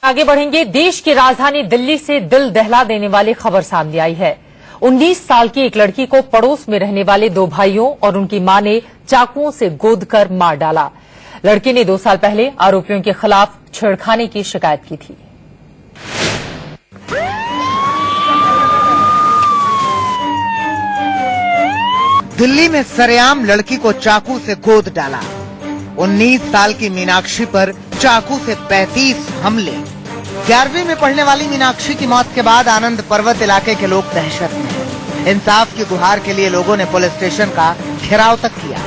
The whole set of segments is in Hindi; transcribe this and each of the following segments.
आगे बढ़ेंगे। देश की राजधानी दिल्ली से दिल दहला देने वाली खबर सामने आई है। 19 साल की एक लड़की को पड़ोस में रहने वाले दो भाइयों और उनकी मां ने चाकुओं से गोदकर मार डाला। लड़की ने 2 साल पहले आरोपियों के खिलाफ छेड़खानी की शिकायत की थी। दिल्ली में सरेआम लड़की को चाकू से गोद डाला। 19 साल की मीनाक्षी पर चाकू से 35 हमले। 11वीं में पढ़ने वाली मीनाक्षी की मौत के बाद आनंद पर्वत इलाके के लोग दहशत में हैं। इंसाफ की गुहार के लिए लोगों ने पुलिस स्टेशन का घेराव तक किया।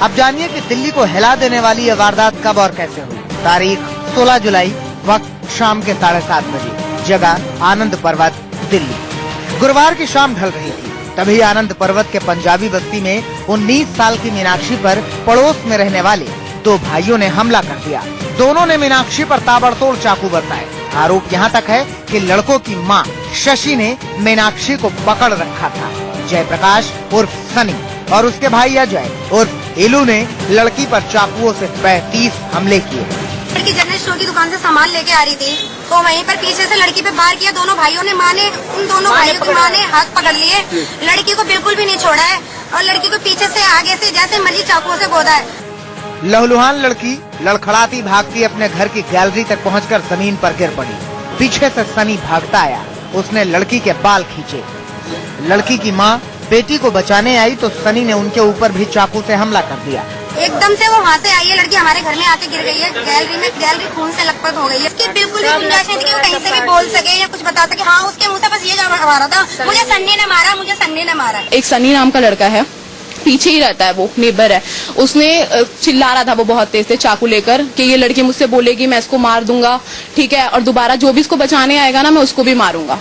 अब जानिए कि दिल्ली को हिला देने वाली यह वारदात कब और कैसे हुई। तारीख 16 जुलाई, वक्त शाम के 7:30 बजे, जगह आनंद पर्वत, दिल्ली। गुरुवार की शाम ढल रही थी, तभी आनंद पर्वत के पंजाबी बस्ती में 19 साल की मीनाक्षी पर पड़ोस में रहने वाले दो भाइयों ने हमला कर दिया। दोनों ने मीनाक्षी पर ताबड़तोड़ चाकू बरसाए। आरोप यहाँ तक है कि लड़कों की मां शशि ने मीनाक्षी को पकड़ रखा था। जयप्रकाश उर्फ सनी और उसके भाई अजय उर्फ इलू ने लड़की पर चाकुओं से 35 हमले किए। लड़की जनरल स्टोर की दुकान से सामान लेके आ रही थी, तो वहीं पर पीछे से लड़की पे वार किया। दोनों भाइयों ने उन दोनों भाइयों की मां ने हाथ पकड़ लिए। लड़की को बिल्कुल भी नहीं छोड़ा है और लड़की को पीछे से आगे से जैसे मर्जी चाकुओं से गोदा है। लहलुहान लड़की लड़खड़ाती भागती अपने घर की गैलरी तक पहुंचकर जमीन पर गिर पड़ी। पीछे से सनी भागता आया, उसने लड़की के बाल खींचे। लड़की की मां बेटी को बचाने आई तो सनी ने उनके ऊपर भी चाकू से हमला कर दिया। एकदम से वो वहाँ से आई है, लड़की हमारे घर में आके गिर गई है। गैलरी खून से लथपथ हो गई है। उसकी बिल्कुल भी गुंजाइश नहीं थी कि वो कहीं से भी बोल सके या कुछ बता सके। हाँ, उसके मुंह से बस ये जवाब आ रहा था, मुझे सन्नी ने मारा, मुझे सन्नी ने मारा। एक सन्नी नाम का लड़का है, पीछे ही रहता है, वो नेबर है। उसने चिल्ला रहा था वो बहुत तेज से चाकू लेकर कि ये लड़की मुझसे बोलेगी मैं इसको मार दूंगा, ठीक है, और दोबारा जो भी इसको बचाने आएगा ना मैं उसको भी मारूंगा।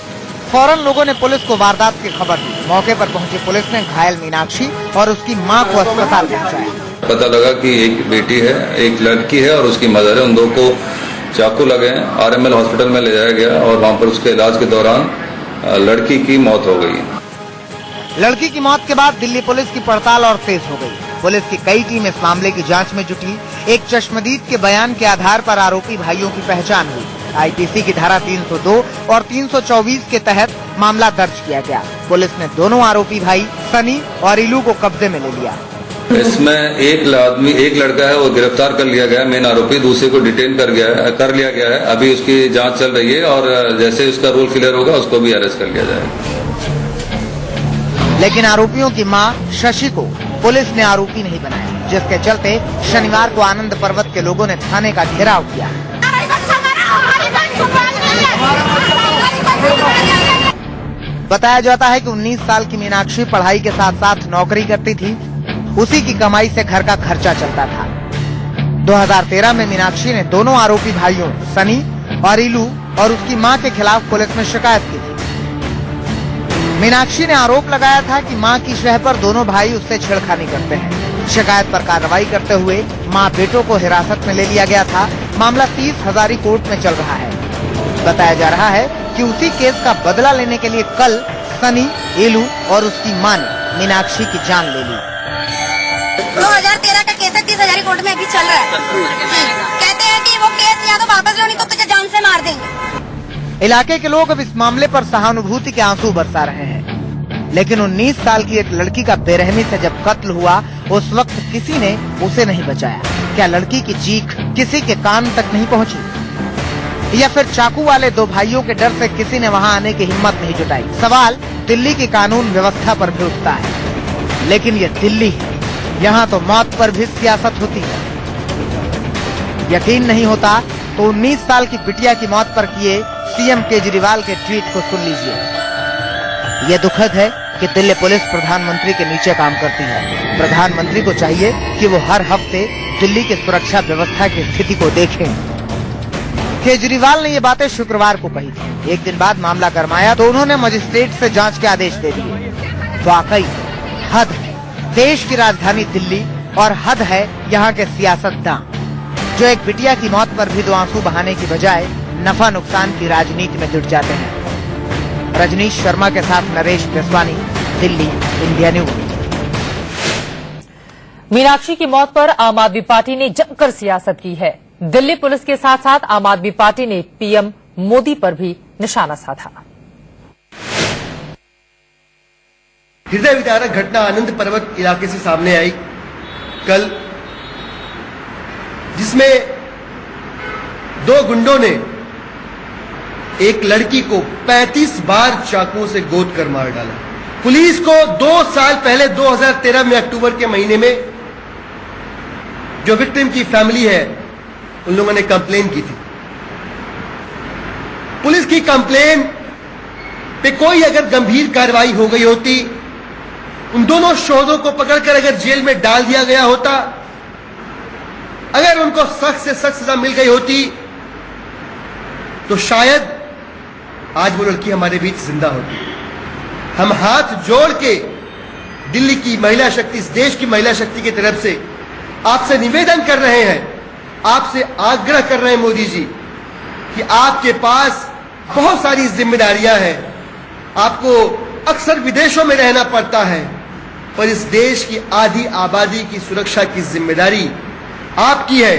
फौरन लोगों ने पुलिस को वारदात की खबर दी। मौके पर पहुंची पुलिस ने घायल मीनाक्षी और उसकी मां को अस्पताल पहुंचाया। पता लगा कि एक बेटी है, एक लड़की है और उसकी मदर है। उन दो को चाकू लगे हैं। RML हॉस्पिटल में ले जाया गया और वहां पर उसके इलाज के दौरान लड़की की मौत हो गई। लड़की की मौत के बाद दिल्ली पुलिस की पड़ताल और तेज हो गई। पुलिस की कई टीम इस मामले की जांच में जुटी। एक चश्मदीद के बयान के आधार पर आरोपी भाइयों की पहचान हुई। IPC की धारा 302 और 324 के तहत मामला दर्ज किया गया। पुलिस ने दोनों आरोपी भाई सनी और इलू को कब्जे में ले लिया। इसमें एक लड़का है वो गिरफ्तार कर लिया गया, मेन आरोपी। दूसरे को डिटेन कर लिया गया है। अभी उसकी जांच चल रही है और जैसे उसका रोल क्लियर होगा उसको भी अरेस्ट कर लिया जाएगा। लेकिन आरोपियों की मां शशि को पुलिस ने आरोपी नहीं बनाया, जिसके चलते शनिवार को आनंद पर्वत के लोगों ने थाने का घेराव किया। बताया जाता है कि 19 साल की मीनाक्षी पढ़ाई के साथ साथ नौकरी करती थी। उसी की कमाई से घर का खर्चा चलता था। 2013 में मीनाक्षी ने दोनों आरोपी भाइयों सनी और इलू और उसकी मां के खिलाफ पुलिस में शिकायत की थी। मीनाक्षी ने आरोप लगाया था कि मां की शह पर दोनों भाई उससे छेड़खानी करते हैं। शिकायत पर कार्रवाई करते हुए मां बेटों को हिरासत में ले लिया गया था। मामला 30 हजारी कोर्ट में चल रहा है। बताया जा रहा है कि उसी केस का बदला लेने के लिए कल सनी, इलू और उसकी मां ने मीनाक्षी की जान ले ली। 2013 का केस 30 हजारी कोर्ट में अभी चल रहा है। कहते हैं कि वो केस या तो वापस लो नहीं तो तुझे जान से मार देंगे। इलाके के लोग अब इस मामले पर सहानुभूति के आंसू बरसा रहे हैं। लेकिन 19 साल की एक लड़की का बेरहमी से जब कत्ल हुआ उस वक्त किसी ने उसे नहीं बचाया। क्या लड़की की चीख किसी के कान तक नहीं पहुंची? या फिर चाकू वाले दो भाइयों के डर से किसी ने वहां आने की हिम्मत नहीं जुटाई? सवाल दिल्ली की कानून व्यवस्था पर भी उठता है। लेकिन ये दिल्ली है, यहाँ तो मौत पर भी सियासत होती है। यकीन नहीं होता तो 19 साल की बिटिया की मौत पर किए CM केजरीवाल के ट्वीट को सुन लीजिए। ये दुखद है कि दिल्ली पुलिस प्रधानमंत्री के नीचे काम करती है। प्रधानमंत्री को चाहिए कि वो हर हफ्ते दिल्ली की सुरक्षा व्यवस्था की स्थिति को देखें। केजरीवाल ने ये बातें शुक्रवार को कही थी। एक दिन बाद मामला गरमाया तो उन्होंने मजिस्ट्रेट से जांच के आदेश दे दिए। वाकई हद है देश की राजधानी दिल्ली और हद है यहाँ के सियासतदान, जो एक बिटिया की मौत पर भी दो आंसू बहाने की बजाय नफा नुकसान की राजनीति में जुट जाते हैं। रजनीश शर्मा के साथ नरेश केसवानी, दिल्ली, इंडिया न्यूज। मीनाक्षी की मौत पर आम आदमी पार्टी ने जमकर सियासत की है। दिल्ली पुलिस के साथ साथ आम आदमी पार्टी ने पीएम मोदी पर भी निशाना साधा। हृदय विदारक घटना आनंद पर्वत इलाके से सामने आई कल, जिसमें दो गुंडों ने एक लड़की को 35 बार चाकुओं से गोद कर मार डाला। पुलिस को 2 साल पहले 2013 में अक्टूबर के महीने में जो विक्टिम की फैमिली है उन लोगों ने कंप्लेन की थी। पुलिस की कंप्लेन पे कोई अगर गंभीर कार्रवाई हो गई होती, उन दोनों शोधों को पकड़कर अगर जेल में डाल दिया गया होता, अगर उनको सख्त से सख्त सजा मिल गई होती, तो शायद आज वो लड़की हमारे बीच जिंदा होती। हम हाथ जोड़ के दिल्ली की महिला शक्ति, इस देश की महिला शक्ति की तरफ से आपसे निवेदन कर रहे हैं, आपसे आग्रह कर रहे हैं मोदी जी कि आपके पास बहुत सारी जिम्मेदारियां हैं। आपको अक्सर विदेशों में रहना पड़ता है, पर इस देश की आधी आबादी की सुरक्षा की जिम्मेदारी आपकी है,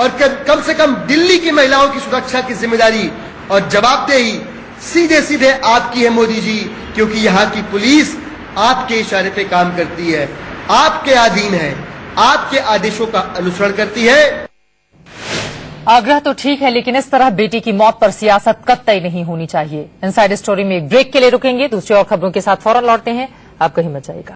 और कम से कम दिल्ली की महिलाओं की सुरक्षा की जिम्मेदारी और जवाबदेही सीधे सीधे आपकी है मोदी जी, क्योंकि यहां की पुलिस आपके इशारे पे काम करती है, आपके अधीन है, आपके आदेशों का अनुसरण करती है। आग्रह तो ठीक है, लेकिन इस तरह बेटी की मौत पर सियासत कतई नहीं होनी चाहिए। इनसाइड स्टोरी में एक ब्रेक के लिए रुकेंगे, दूसरी और खबरों के साथ फौरन लौटते हैं। आप कहीं मत जाइएगा।